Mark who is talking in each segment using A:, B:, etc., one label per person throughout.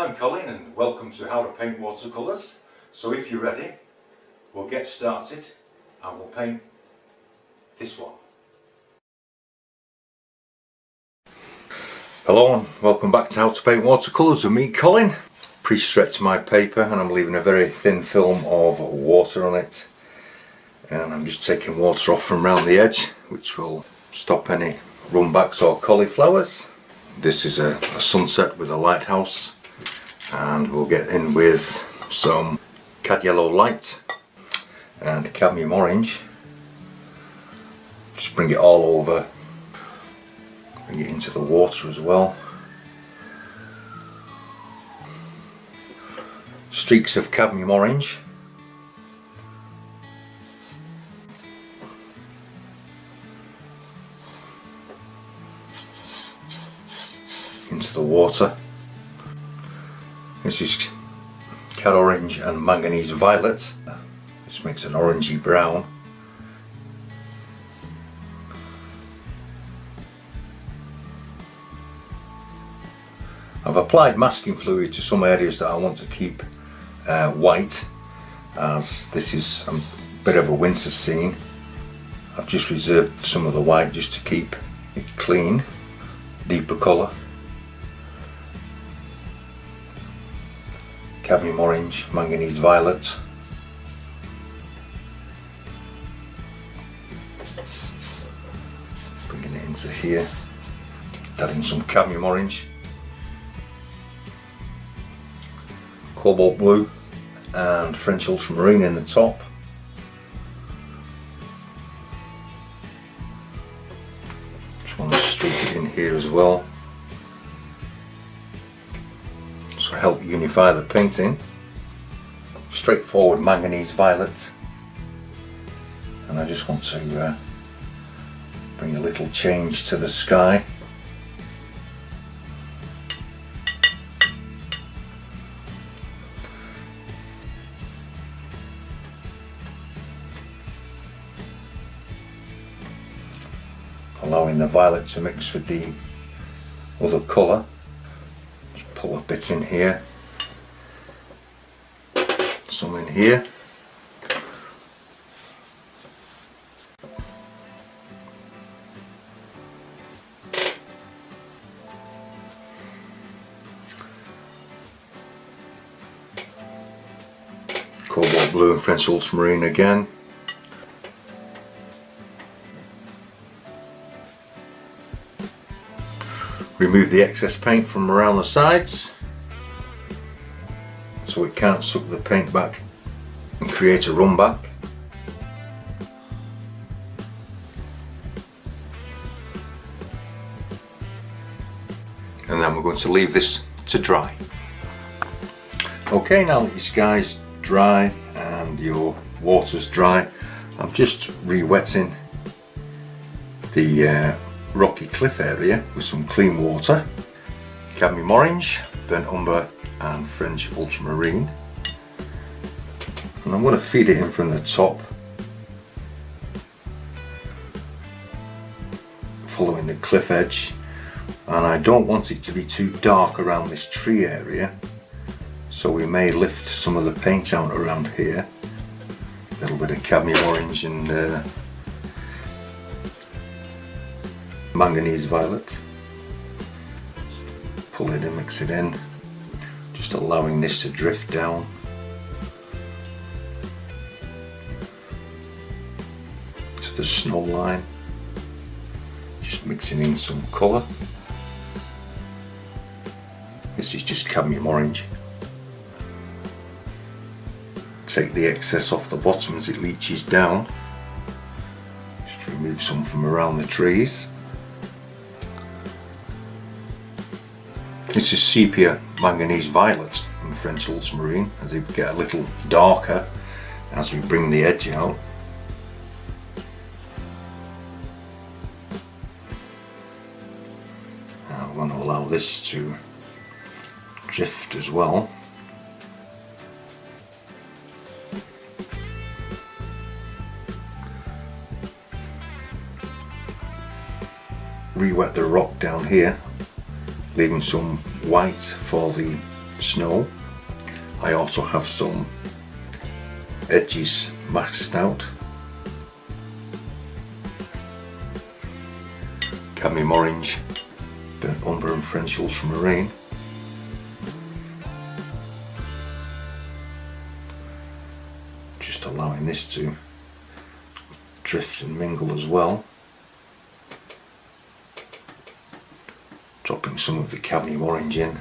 A: Hi, I'm Colin and welcome to How to Paint Watercolours. So if you're ready, we'll get started and we'll paint this one. Hello and welcome back to How to Paint Watercolours with me, Colin. Pre-stretched my paper and I'm leaving a very thin film of water on it. And I'm just taking water off from around the edge, which will stop any runbacks or cauliflowers. This is a sunset with a lighthouse, and we'll get in with some cad yellow light and cadmium orange. Just bring it all over, bring it into the water as well. Streaks of cadmium orange. Into the water. This is cad orange and manganese violet. This makes an orangey brown. I've applied masking fluid to some areas that I want to keep white, as this is a bit of a winter scene. I've just reserved some of the white just to keep it clean, deeper colour. Cadmium orange, manganese violet. Bringing it into here, adding some cadmium orange, cobalt blue and French ultramarine in the top. Just want to streak it in here as well. Help unify the painting. Straightforward manganese violet, and I just want to bring a little change to the sky. Allowing the violet to mix with the other colour. Pull a bit in here, some in here. Cobalt blue and French ultramarine again. Remove the excess paint from around the sides so it can't suck the paint back and create a run back. And then we're going to leave this to dry. Okay, now that your sky's dry and your water's dry, I'm just re-wetting the rocky cliff area with some clean water, cadmium orange, burnt umber and French ultramarine, and I'm going to feed it in from the top, following the cliff edge. And I don't want it to be too dark around this tree area, so we may lift some of the paint out around here. A little bit of cadmium orange and manganese violet. Pull it and mix it in, just allowing this to drift down. To the snow line, just mixing in some colour. This is just cadmium orange. Take the excess off the bottom as it leaches down. Just remove some from around the trees. This is sepia manganese violet and French ultramarine, as they get a little darker as we bring the edge out. Now we're going to allow this to drift as well. Re-wet the rock down here, leaving some white for the snow. I also have some edges maxed out. Cadmium orange, burnt umber and French ultramarine. Just allowing this to drift and mingle as well. Dropping some of the cadmium orange in.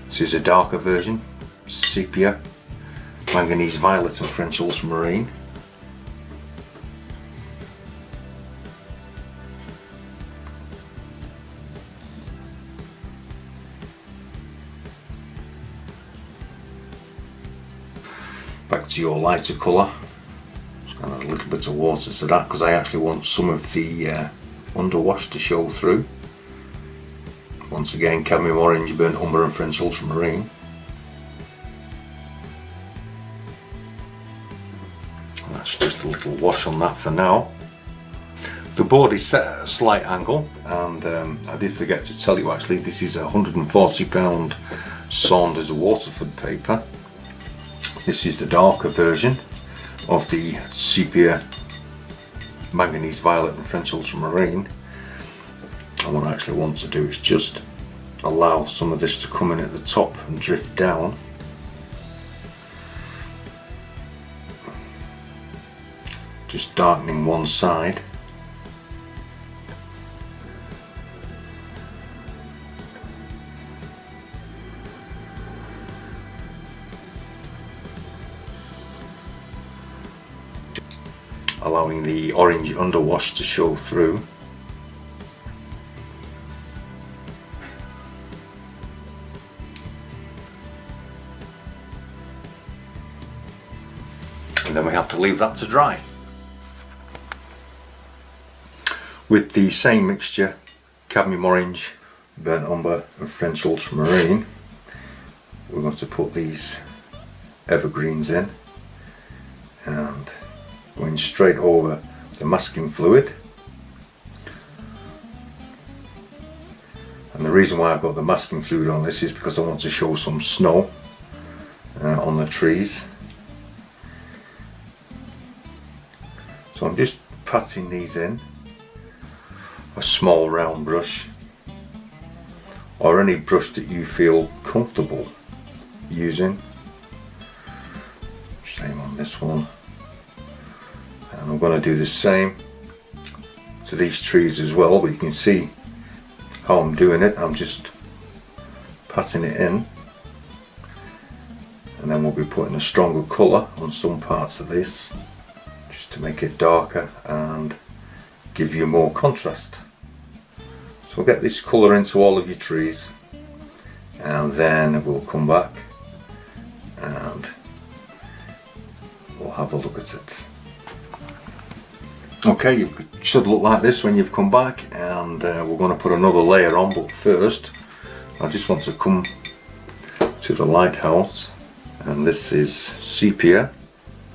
A: This is a darker version, sepia, manganese violet and French ultramarine. Back to your lighter colour. Just going to add a little bit of water to that because I actually want some of the underwash to show through. Once again, cadmium orange, burnt umber and French ultramarine. And that's just a little wash on that for now. The board is set at a slight angle, and I did forget to tell you actually this is a £140 Saunders Waterford paper. This is the darker version of the sepia, manganese violet and French ultramarine. And what I actually want to do is just allow some of this to come in at the top and drift down. Just darkening one side. Allowing the orange underwash to show through. And then we have to leave that to dry. With the same mixture, cadmium orange, burnt umber and French ultramarine, we're going to put these evergreens in and going straight over the masking fluid. And the reason why I've got the masking fluid on this is because I want to show some snow on the trees. So I'm just patting these in, a small round brush or any brush that you feel comfortable using. Same on this one. And I'm going to do the same to these trees as well, but you can see how I'm doing it. I'm just patting it in, and then we'll be putting a stronger colour on some parts of this just to make it darker and give you more contrast. So we'll get this colour into all of your trees, and then we'll come back and we'll have a look at it. Okay, it should look like this when you've come back, and we're going to put another layer on, but first I just want to come to the lighthouse, and this is sepia,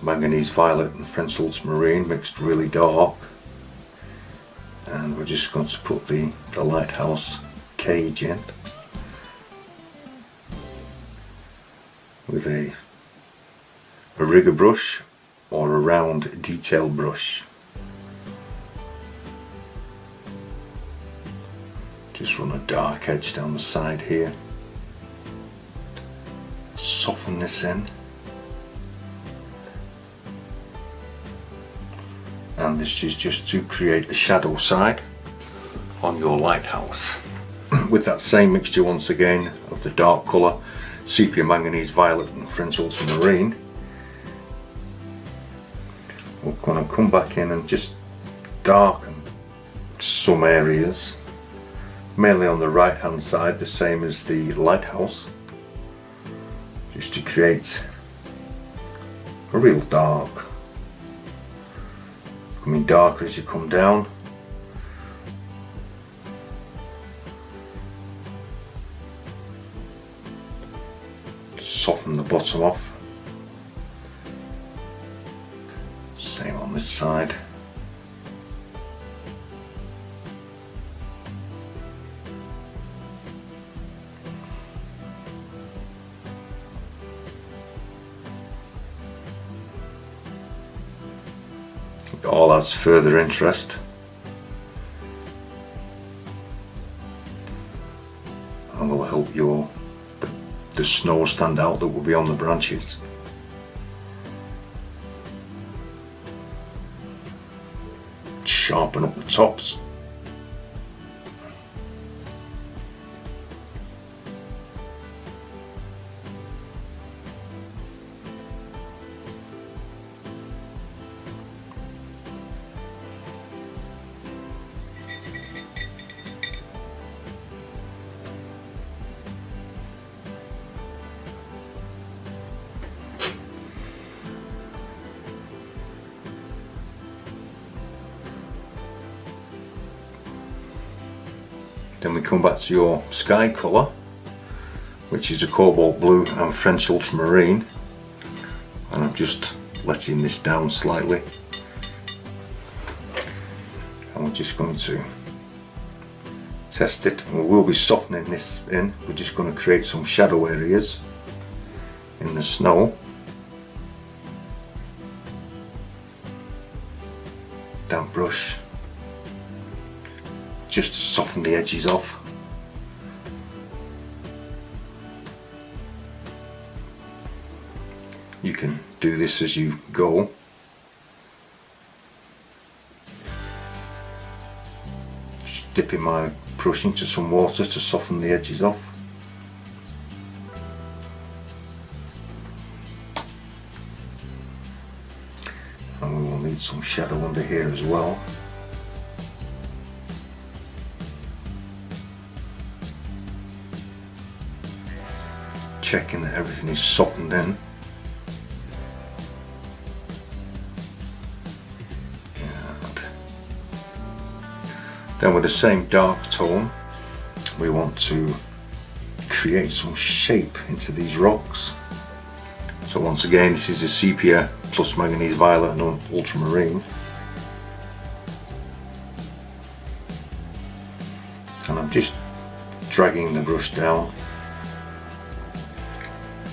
A: manganese violet and French ultramarine mixed really dark, and we're just going to put the lighthouse cage in with a rigger brush or a round detail brush. Just run a dark edge down the side here. Soften this in. And this is just to create a shadow side on your lighthouse. With that same mixture once again of the dark colour, sepia, manganese violet and French ultramarine, we're going to come back in and just darken some areas. Mainly on the right hand side, the same as the lighthouse, just to create a real dark, becoming darker as you come down. Soften the bottom off, same on this side. it all adds further interest. And will help the snow stand out that will be on the branches. Sharpen up the tops. Then we come back to your sky colour, which is a cobalt blue and French ultramarine, and I'm just letting this down slightly, and we're just going to test it. We will be softening this in. We're just going to create some shadow areas in the snow. Damp brush, just to soften the edges off. You can do this as you go. Just dipping my brush into some water to soften the edges off. And we will need some shadow under here as well. Checking that everything is softened in. And then with the same dark tone, we want to create some shape into these rocks. So once again, this is a sepia plus manganese violet and ultramarine. And I'm just dragging the brush down,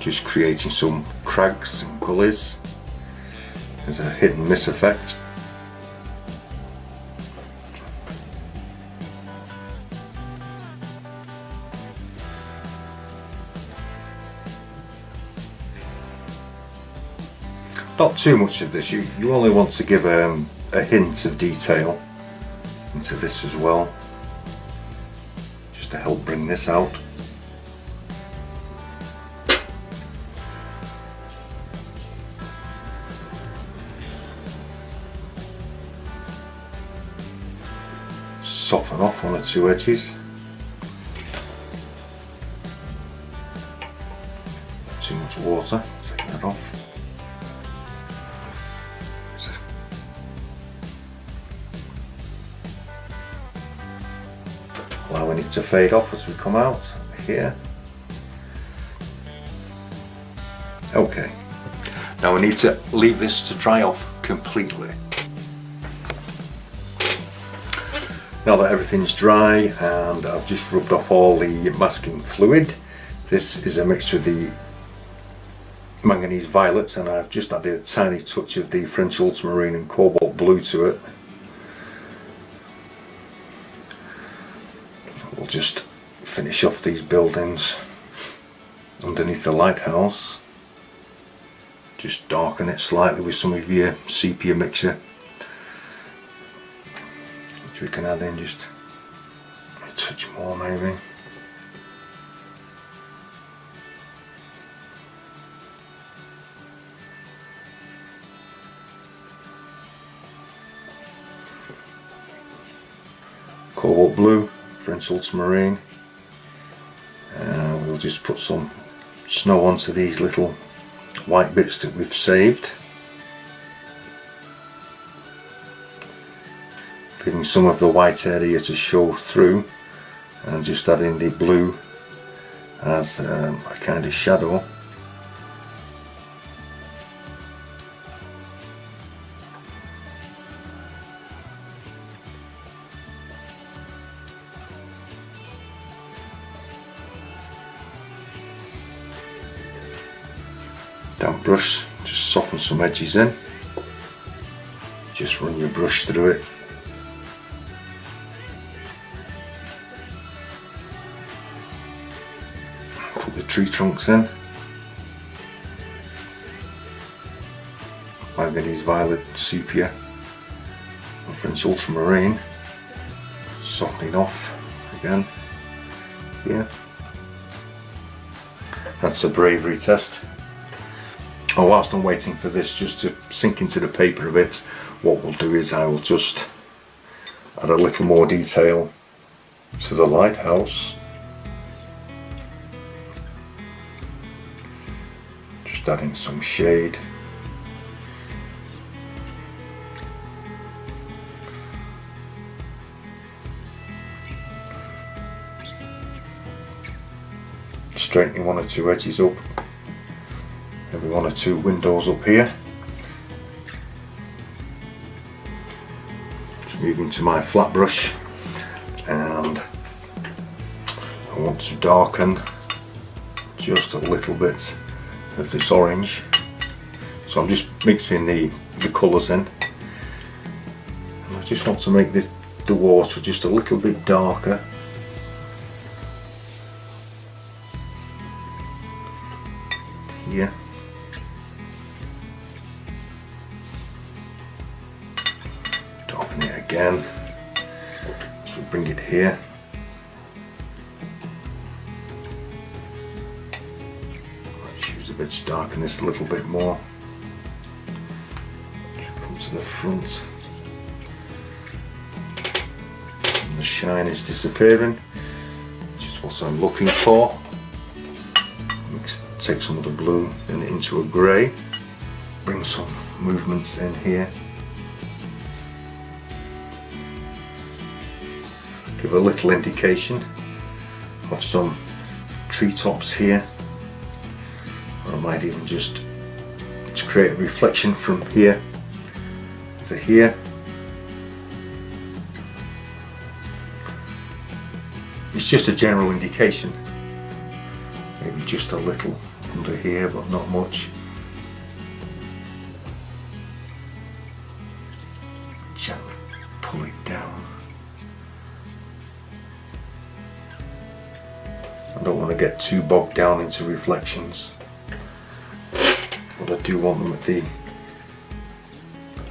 A: just creating some crags and gullies. There's a hit and miss effect. Not too much of this, you only want to give a hint of detail into this as well, just to help bring this out. Soften off one or two edges. Too much water, take that off. Allowing it to fade off as we come out here. Okay, now we need to leave this to dry off completely. Now that everything's dry and I've just rubbed off all the masking fluid, this is a mixture of the manganese violet, and I've just added a tiny touch of the French ultramarine and cobalt blue to it. We'll just finish off these buildings underneath the lighthouse. Just darken it slightly with some of your sepia mixture, which we can add in just a touch more maybe. Cobalt blue, French ultramarine. We'll just put some snow onto these little white bits that we've saved, giving some of the white area to show through, and just adding the blue as a kind of shadow. Damp brush, just soften some edges in. Just run your brush through it. Put the tree trunks in. Manganese violet sepia and French ultramarine. Softening off again here. That's a bravery test. And whilst I'm waiting for this just to sink into the paper a bit, what we'll do is I will just add a little more detail to the lighthouse. Just adding some shade. Straightening one or two edges up, maybe one or two windows up here. Just moving to my flat brush, and I want to darken just a little bit of this orange. So I'm just mixing the colours in, and I just want to make the water just a little bit darker. Here. Darken it again. So we bring it here. Let's use a bit to darken this a little bit more. Come to the front. And the shine is disappearing, which is what I'm looking for. Take some of the blue and into a grey, bring some movements in here, give a little indication of some treetops here, or I might even just to create a reflection from here to here. It's just a general indication, maybe just a little under here, but not much. Gently pull it down. I don't want to get too bogged down into reflections, but I do want them at the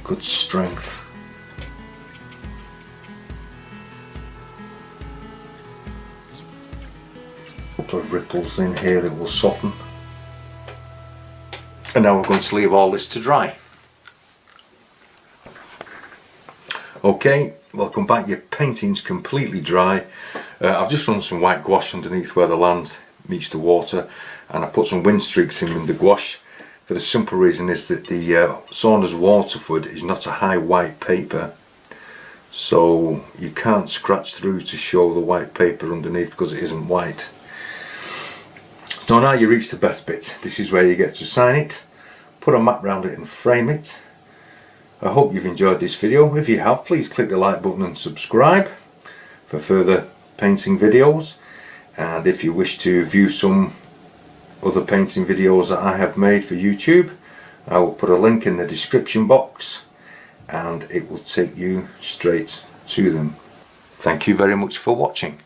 A: good strength. A couple of ripples in here that will soften. And now we're going to leave all this to dry. Okay, welcome back. Your painting's completely dry. I've just run some white gouache underneath where the land meets the water, and I put some wind streaks in with the gouache for the simple reason is that the Saunders Waterford is not a high white paper, so you can't scratch through to show the white paper underneath because it isn't white. So now you reach the best bit. This is where you get to sign it, put a map around it and frame it. I hope you've enjoyed this video. If you have, please click the like button and subscribe for further painting videos. And if you wish to view some other painting videos that I have made for YouTube, I will put a link in the description box and it will take you straight to them. Thank you very much for watching.